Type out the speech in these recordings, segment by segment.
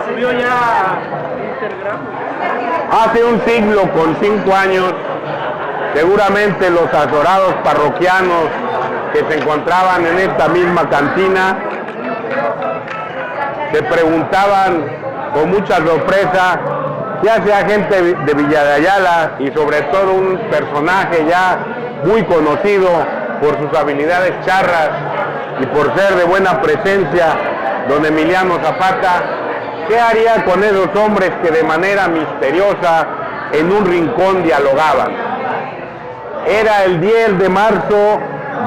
¿Subió ya Instagram? Hace un siglo con 5 años, seguramente los adorados parroquianos que se encontraban en esta misma cantina se preguntaban con mucha sorpresa qué hacía gente de Villa de Ayala, y sobre todo un personaje ya muy conocido por sus habilidades charras y por ser de buena presencia, don Emiliano Zapata. ¿Qué haría con esos hombres que de manera misteriosa en un rincón dialogaban? Era el 10 de marzo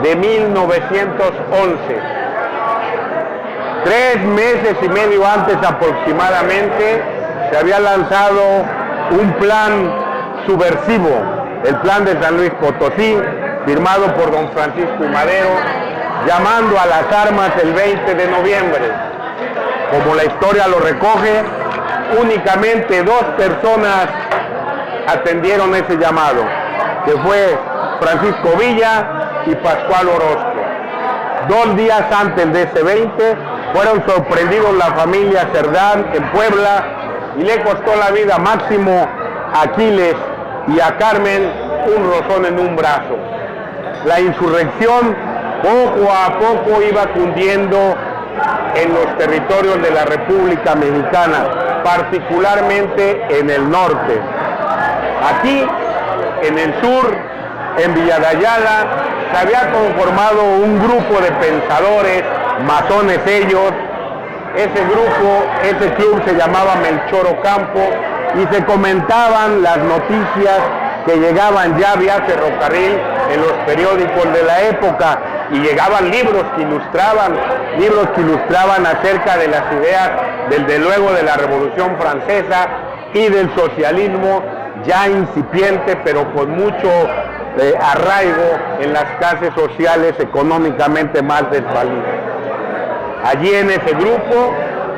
de 1911. 3 meses y medio antes aproximadamente se había lanzado un plan subversivo, el Plan de San Luis Potosí, firmado por don Francisco I. Madero, llamando a las armas el 20 de noviembre. Como la historia lo recoge, únicamente 2 personas atendieron ese llamado, que fue Francisco Villa y Pascual Orozco. 2 días antes de ese 20 fueron sorprendidos la familia Cerdán en Puebla, y le costó la vida a Máximo, a Aquiles y a Carmen un rozón en un brazo. La insurrección poco a poco iba cundiendo en los territorios de la República Mexicana, particularmente en el norte. Aquí, en el sur, en Villa de Ayala, se había conformado un grupo de pensadores, masones ellos. Ese grupo, ese club se llamaba Melchor Ocampo, y se comentaban las noticias que llegaban ya vía ferrocarril en los periódicos de la época, y llegaban libros que ilustraban acerca de las ideas desde luego de la Revolución Francesa y del socialismo ya incipiente, pero con mucho arraigo en las clases sociales económicamente más desvalidas. Allí en ese grupo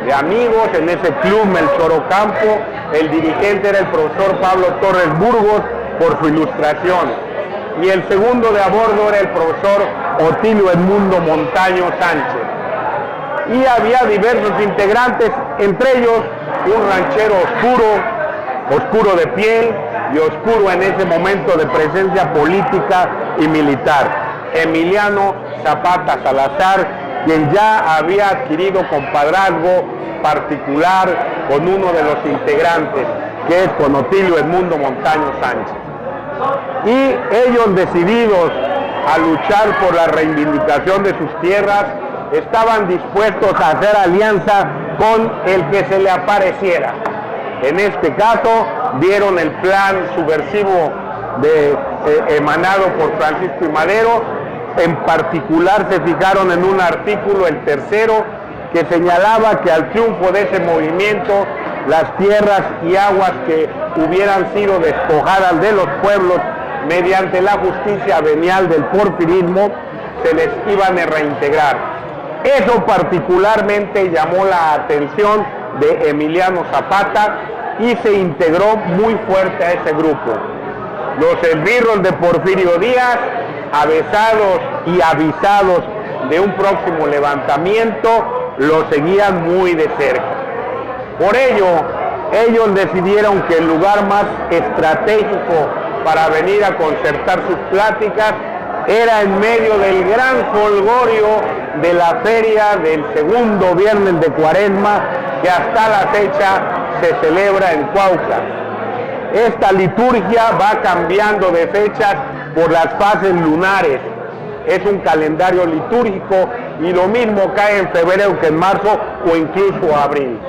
de amigos, en ese club Melchor Ocampo, el dirigente era el profesor Pablo Torres Burgos por su ilustración, y el segundo de a bordo era el profesor Otilio Edmundo Montaño Sánchez. Y había diversos integrantes, entre ellos un ranchero oscuro de piel y oscuro en ese momento de presencia política y militar, Emiliano Zapata Salazar, quien ya había adquirido compadrazgo particular con uno de los integrantes, que es con Otilio Edmundo Montaño Sánchez. Y ellos, decididos a luchar por la reivindicación de sus tierras, estaban dispuestos a hacer alianza con el que se le apareciera. En este caso, vieron el plan subversivo emanado por Francisco I. Madero. En particular se fijaron en un artículo, el tercero, que señalaba que al triunfo de ese movimiento, las tierras y aguas que hubieran sido despojadas de los pueblos mediante la justicia venial del porfirismo, se les iban a reintegrar. Eso particularmente llamó la atención de Emiliano Zapata, y se integró muy fuerte a ese grupo. Los esbirros de Porfirio Díaz, avesados y avisados de un próximo levantamiento, lo seguían muy de cerca. Por ello, ellos decidieron que el lugar más estratégico para venir a concertar sus pláticas era en medio del gran jolgorio de la feria del segundo viernes de Cuaresma, que hasta la fecha se celebra en Cuautla. Esta liturgia va cambiando de fechas por las fases lunares. Es un calendario litúrgico, y lo mismo cae en febrero que en marzo o incluso abril.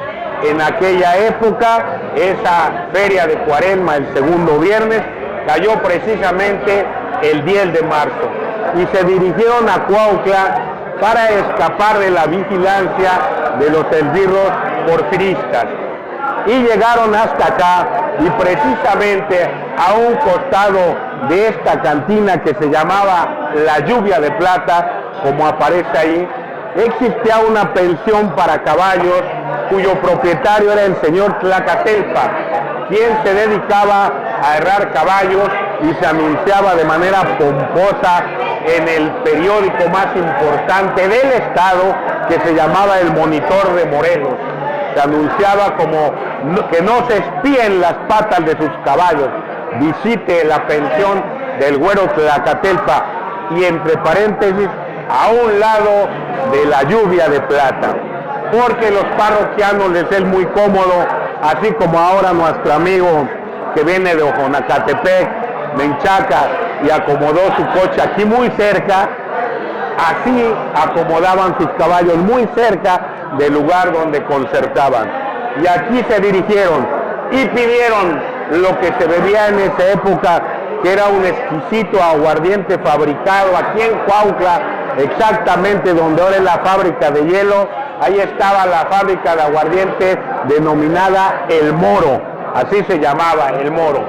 En aquella época, esa feria de Cuaresma, el segundo viernes, cayó precisamente el 10 de marzo, y se dirigieron a Cuautla para escapar de la vigilancia de los esbirros porfiristas. Y llegaron hasta acá, y precisamente a un costado de esta cantina que se llamaba La Lluvia de Plata, como aparece ahí, existía una pensión para caballos cuyo propietario era el señor Tlacatelpa, quien se dedicaba a herrar caballos y se anunciaba de manera pomposa en el periódico más importante del estado, que se llamaba El Monitor de Morelos. se anunciaba como que no se espíen las patas de sus caballos, visite la pensión del Güero Tlacatelpa, y entre paréntesis, a un lado de la lluvia de plata, porque los parroquianos les es muy cómodo, así como ahora nuestro amigo que viene de Ojonacatepec, Menchaca, y acomodó su coche aquí muy cerca. Así acomodaban sus caballos muy cerca del lugar donde concertaban. Y aquí se dirigieron y pidieron lo que se bebía en esa época, que era un exquisito aguardiente fabricado aquí en Cuautla, exactamente donde ahora es la fábrica de hielo. Ahí estaba la fábrica de aguardiente denominada El Moro, así se llamaba, El Moro.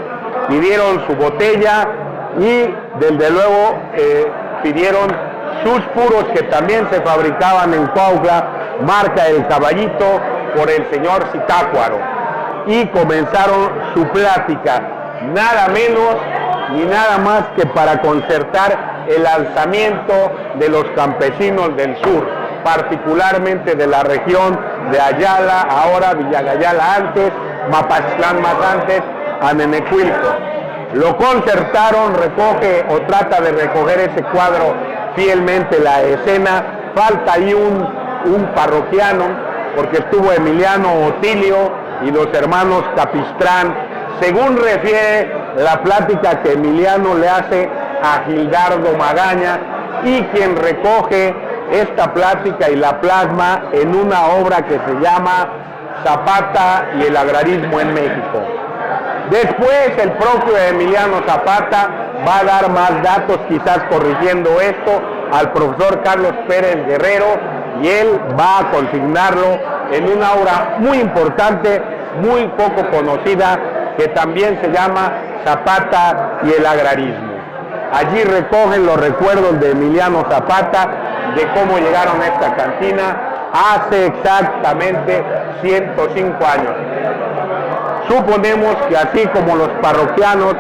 Pidieron su botella y desde luego pidieron sus puros, que también se fabricaban en Cuautla, marca El Caballito, por el señor Zitácuaro. Y comenzaron su plática, nada menos ni nada más que para concertar el alzamiento de los campesinos del sur, particularmente de la región de Ayala, ahora Villagayala antes, Mapaxtlán más antes, Anenecuilco. Lo concertaron, recoge o trata de recoger ese cuadro fielmente la escena. Falta ahí un parroquiano, porque estuvo Emiliano Otilio y los hermanos Capistrán, según refiere la plática que Emiliano le hace a Gildardo Magaña, y quien recoge esta plática y la plasma en una obra que se llama Zapata y el agrarismo en México. Después el propio Emiliano Zapata va a dar más datos, quizás corrigiendo esto, al profesor Carlos Pérez Guerrero, y él va a consignarlo en una obra muy importante, muy poco conocida, que también se llama Zapata y el agrarismo. Allí recogen los recuerdos de Emiliano Zapata de cómo llegaron a esta cantina hace exactamente 105 años. Suponemos que así como los parroquianos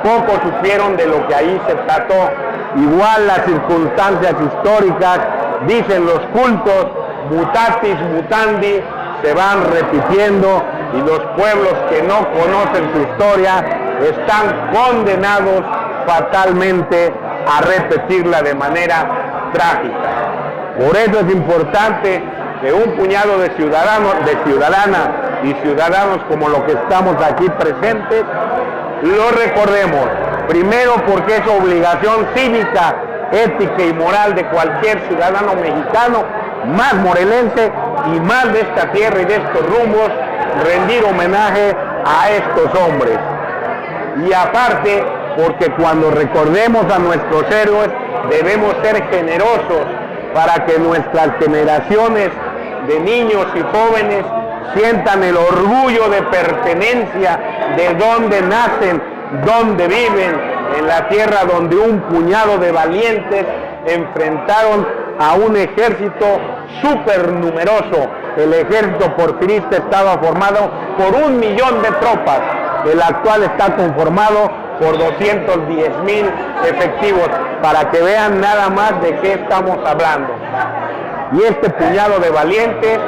poco supieron de lo que ahí se trató, igual las circunstancias históricas, dicen los cultos, mutatis mutandi, se van repitiendo, y los pueblos que no conocen su historia están condenados fatalmente a repetirla de manera trágica. Por eso es importante que un puñado de ciudadanos, de ciudadanas y ciudadanos como los que estamos aquí presentes, lo recordemos. Primero, porque es obligación cívica, ética y moral de cualquier ciudadano mexicano, más morelense y más de esta tierra y de estos rumbos, rendir homenaje a estos hombres. Y aparte, porque cuando recordemos a nuestros héroes, debemos ser generosos para que nuestras generaciones de niños y jóvenes sientan el orgullo de pertenencia de donde nacen, donde viven, en la tierra donde un puñado de valientes enfrentaron a un ejército súper numeroso. El ejército porfirista estaba formado por 1 millón de tropas, el actual está conformado por 210,000 efectivos, para que vean nada más de qué estamos hablando. Y este puñado de valientes,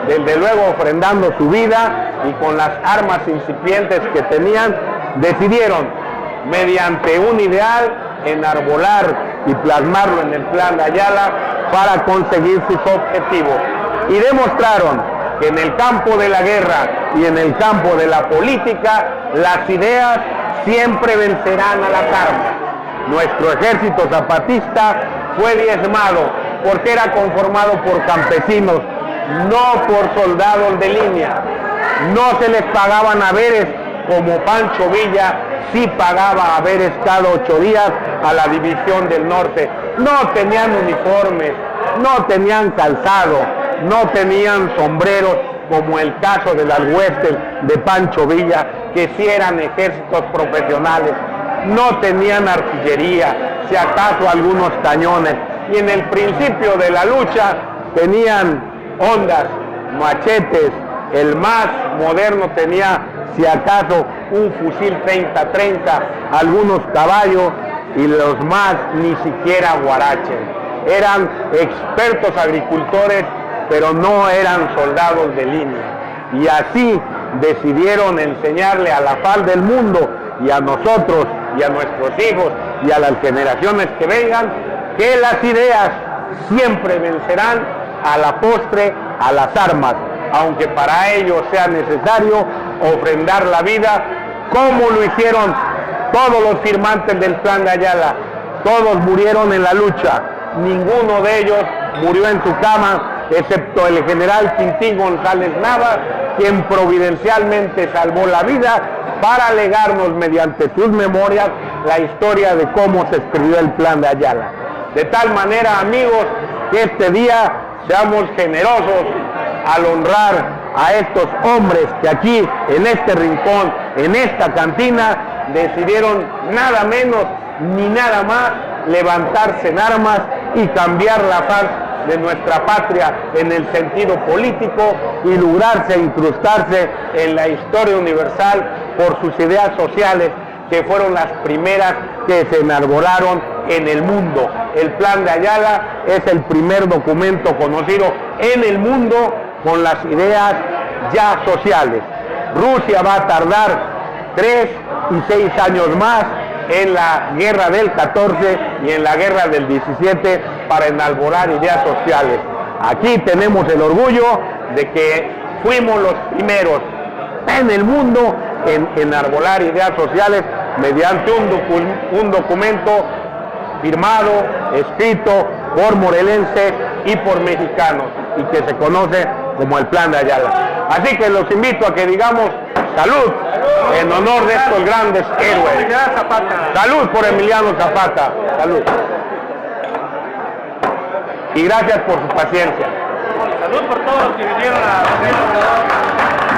desde luego ofrendando su vida y con las armas incipientes que tenían, decidieron, mediante un ideal, enarbolar y plasmarlo en el Plan de Ayala para conseguir sus objetivos. Y demostraron que en el campo de la guerra y en el campo de la política, las ideas siempre vencerán a las armas. Nuestro ejército zapatista fue diezmado porque era conformado por campesinos, no por soldados de línea. No se les pagaban haberes como Pancho Villa sí pagaba haberes cada 8 días a la División del Norte. No tenían uniformes, no tenían calzado, no tenían sombreros, como el caso de las huestes de Pancho Villa, que sí eran ejércitos profesionales. No tenían artillería, si acaso algunos cañones, y en el principio de la lucha tenían hondas, machetes. El más moderno tenía, si acaso, un fusil 30-30, algunos caballos, y los más ni siquiera guaraches. Eran expertos agricultores, pero no eran soldados de línea. y así decidieron enseñarle a la faz del mundo y a nosotros y a nuestros hijos y a las generaciones que vengan que las ideas siempre vencerán a la postre a las armas, aunque para ello sea necesario ofrendar la vida, como lo hicieron todos los firmantes del Plan de Ayala. Todos murieron en la lucha, ninguno de ellos murió en su cama, excepto el general Quintín González Nava, quien providencialmente salvó la vida para legarnos mediante sus memorias la historia de cómo se escribió el Plan de Ayala. De tal manera, amigos, que este día seamos generosos al honrar a estos hombres que aquí, en este rincón, en esta cantina, decidieron nada menos ni nada más levantarse en armas y cambiar la faz de nuestra patria en el sentido político y lograrse incrustarse en la historia universal por sus ideas sociales, que fueron las primeras que se enarbolaron en el mundo. El Plan de Ayala es el primer documento conocido en el mundo con las ideas ya sociales. Rusia va a tardar 3 y 6 años más en la guerra del 14 y en la guerra del 17 para enarbolar ideas sociales. Aquí tenemos el orgullo de que fuimos los primeros en el mundo en enarbolar ideas sociales mediante un documento firmado, escrito por morelenses y por mexicanos, y que se conoce como el Plan de Ayala. Así que los invito a que digamos salud en honor de estos grandes héroes. Salud por Emiliano Zapata. Salud. Y gracias por su paciencia. Salud por todos los que vinieron a